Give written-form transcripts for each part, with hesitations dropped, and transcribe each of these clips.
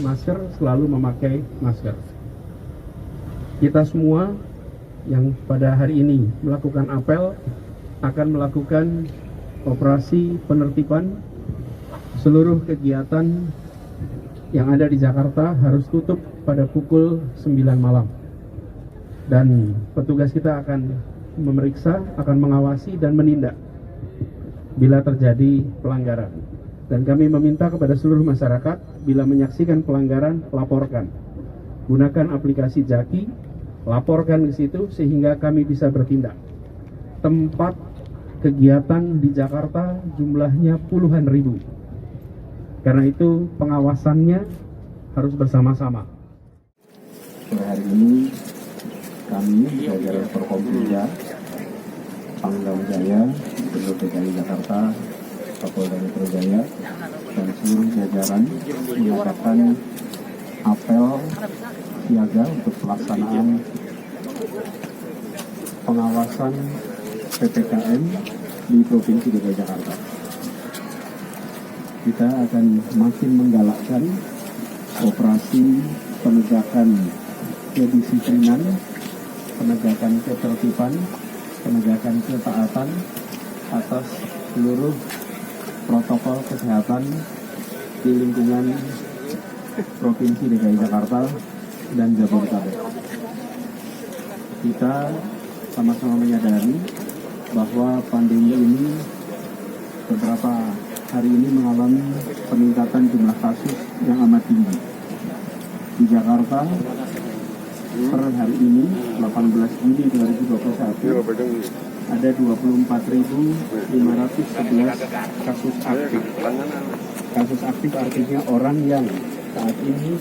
masker selalu memakai masker. Kita semua yang pada hari ini melakukan apel akan melakukan operasi penertiban. Seluruh kegiatan yang ada di Jakarta harus tutup pada pukul 9 malam. Dan petugas kita akan memeriksa, akan mengawasi dan menindak bila terjadi pelanggaran. Dan kami meminta kepada seluruh masyarakat, bila menyaksikan pelanggaran, laporkan. Gunakan aplikasi Jaki, laporkan ke situ sehingga kami bisa bertindak. Tempat kegiatan di Jakarta jumlahnya puluhan ribu. Karena itu pengawasannya harus bersama-sama. Hari ini kami jajaran Forkompinda, Pangdam Jaya, Gubernur DKI Jakarta, Kapolda Metro Jaya, dan seluruh jajaran mengadakan apel siaga untuk pelaksanaan pengawasan PPKM di Provinsi DKI Jakarta. Kita akan makin menggalakkan operasi penegakan kedisiplinan, penegakan ketertiban, penegakan ketaatan atas seluruh protokol kesehatan di lingkungan Provinsi DKI Jakarta dan Jabodetabek. Kita sama-sama menyadari bahwa pandemi ini beberapa hari ini mengalami peningkatan jumlah kasus yang amat tinggi. Di Jakarta, per hari ini, 18 Juni 2021, ada 24.511 kasus aktif. Kasus aktif artinya orang yang saat ini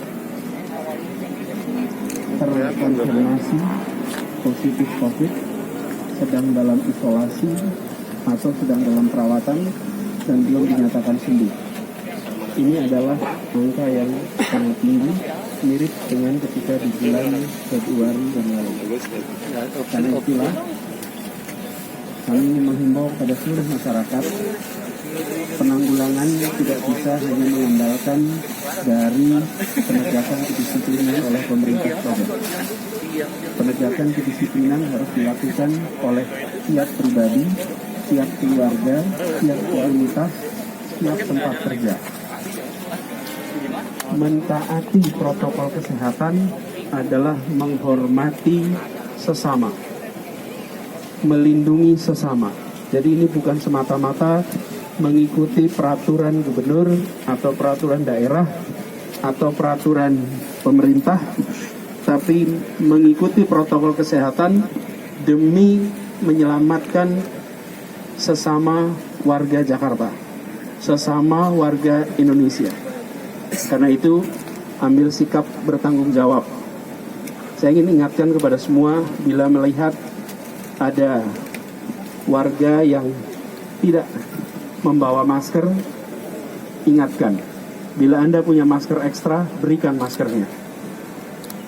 terkonfirmasi positif COVID, sedang dalam isolasi atau sedang dalam perawatan dan belum dinyatakan sembuh. Ini adalah angka yang sangat tinggi, mirip dengan ketika di bulan Februari yang lalu. Karena itulah kami menghimbau kepada seluruh masyarakat, penanggulangan tidak bisa hanya mengandalkan dari penegakan kedisiplinan oleh pemerintah saja. Penegakan kedisiplinan harus dilakukan oleh tiap pribadi, tiap keluarga, tiap komunitas, tiap tempat kerja. Mentaati protokol kesehatan adalah menghormati sesama, melindungi sesama. Jadi ini bukan semata-mata mengikuti peraturan gubernur atau peraturan daerah atau peraturan pemerintah, tapi mengikuti protokol kesehatan demi menyelamatkan sesama warga Jakarta, sesama warga Indonesia. Karena itu, ambil sikap bertanggung jawab. Saya ingin ingatkan kepada semua, bila melihat ada warga yang tidak membawa masker, ingatkan. Bila Anda punya masker ekstra, berikan maskernya.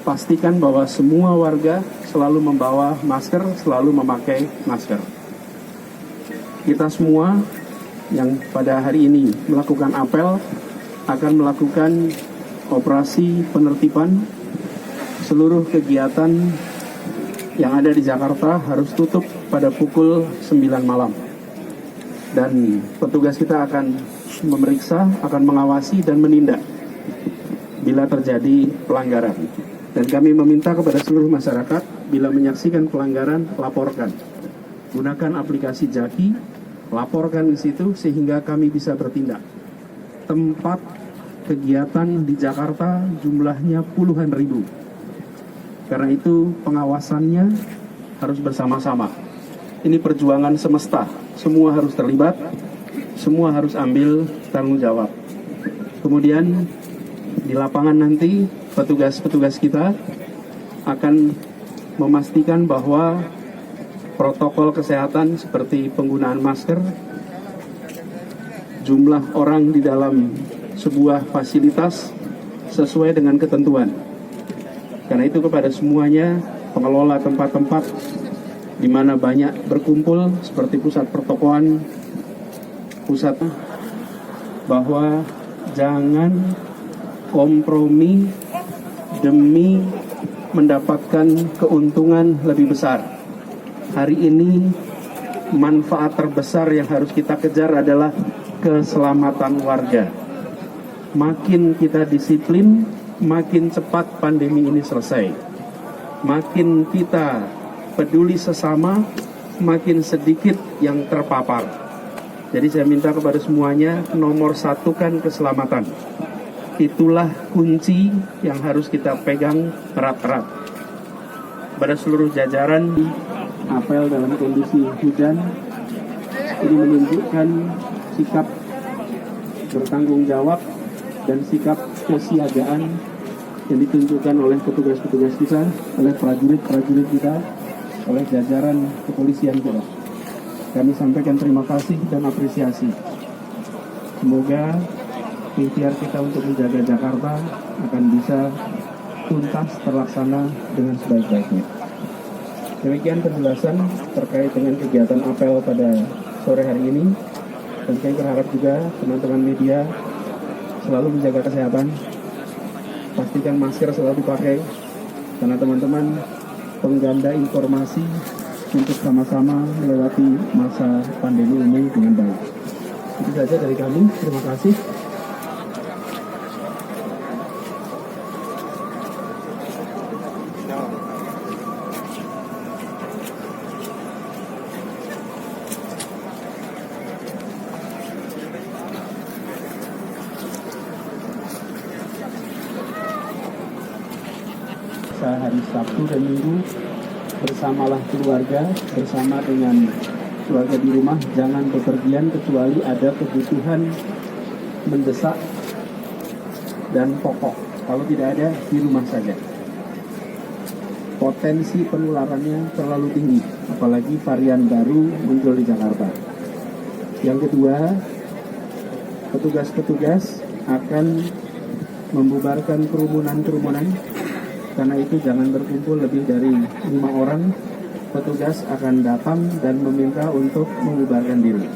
Pastikan bahwa semua warga selalu membawa masker, selalu memakai masker. Kita semua yang pada hari ini melakukan apel akan melakukan operasi penertiban. Seluruh kegiatan yang ada di Jakarta harus tutup pada pukul 9 malam. Dan petugas kita akan memeriksa, akan mengawasi dan menindak bila terjadi pelanggaran. Dan kami meminta kepada seluruh masyarakat, bila menyaksikan pelanggaran, laporkan. Gunakan aplikasi Jaki, laporkan ke situ sehingga kami bisa bertindak. Tempat kegiatan di Jakarta jumlahnya puluhan ribu. Karena itu pengawasannya harus bersama-sama. Ini perjuangan semesta. Semua harus terlibat, semua harus ambil tanggung jawab. Kemudian di lapangan nanti petugas-petugas kita akan memastikan bahwa protokol kesehatan seperti penggunaan masker, jumlah orang di dalam sebuah fasilitas sesuai dengan ketentuan. Karena itu kepada semuanya, pengelola tempat-tempat di mana banyak berkumpul seperti pusat pertokoan, pusat, bahwa jangan kompromi demi mendapatkan keuntungan lebih besar. Hari ini manfaat terbesar yang harus kita kejar adalah keselamatan warga. Makin kita disiplin, makin cepat pandemi ini selesai. Makin kita peduli sesama, makin sedikit yang terpapar. Jadi saya minta kepada semuanya, nomor satu kan keselamatan. Itulah kunci yang harus kita pegang erat-erat. Pada seluruh jajaran, Apel dalam kondisi hujan ini menunjukkan sikap bertanggung jawab dan sikap kesiagaan yang ditunjukkan oleh petugas-petugas kita, oleh prajurit-prajurit kita, oleh jajaran kepolisian kita. Kami sampaikan terima kasih dan apresiasi. Semoga ikhtiar kita untuk menjaga Jakarta akan bisa tuntas terlaksana dengan sebaik-baiknya. Demikian penjelasan terkait dengan kegiatan apel pada sore hari ini. Dan saya berharap juga teman-teman media selalu menjaga kesehatan. Pastikan masker selalu dipakai, karena teman-teman pengganda informasi untuk sama-sama melewati masa pandemi ini dengan baik. Itu saja dari kami. Terima kasih. Hari Sabtu dan Minggu bersamalah keluarga, bersama dengan keluarga di rumah, jangan bepergian kecuali ada kebutuhan mendesak dan pokok. Kalau tidak ada, di rumah saja. Potensi penularannya terlalu tinggi, apalagi varian baru muncul di Jakarta. Yang kedua, petugas-petugas akan membubarkan kerumunan-kerumunan. Karena itu jangan berkumpul lebih dari 5 orang. Petugas akan datang dan meminta untuk membubarkan diri.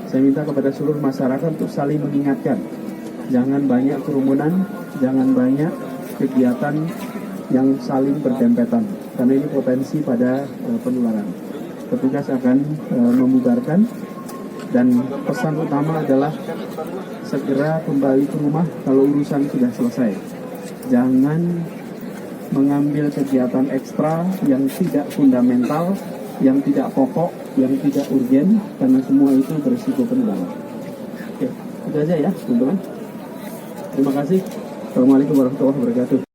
Saya minta kepada seluruh masyarakat untuk saling mengingatkan. Jangan banyak kerumunan, jangan banyak kegiatan yang saling berdempetan. Karena ini potensi pada penularan. Petugas akan membubarkan. Dan pesan utama adalah segera kembali ke rumah kalau urusan sudah selesai. Jangan mengambil kegiatan ekstra yang tidak fundamental, yang tidak pokok, yang tidak urgen, karena semua itu berisiko penularan. Oke, itu aja ya, teman-teman. Terima kasih. Assalamualaikum warahmatullahi wabarakatuh.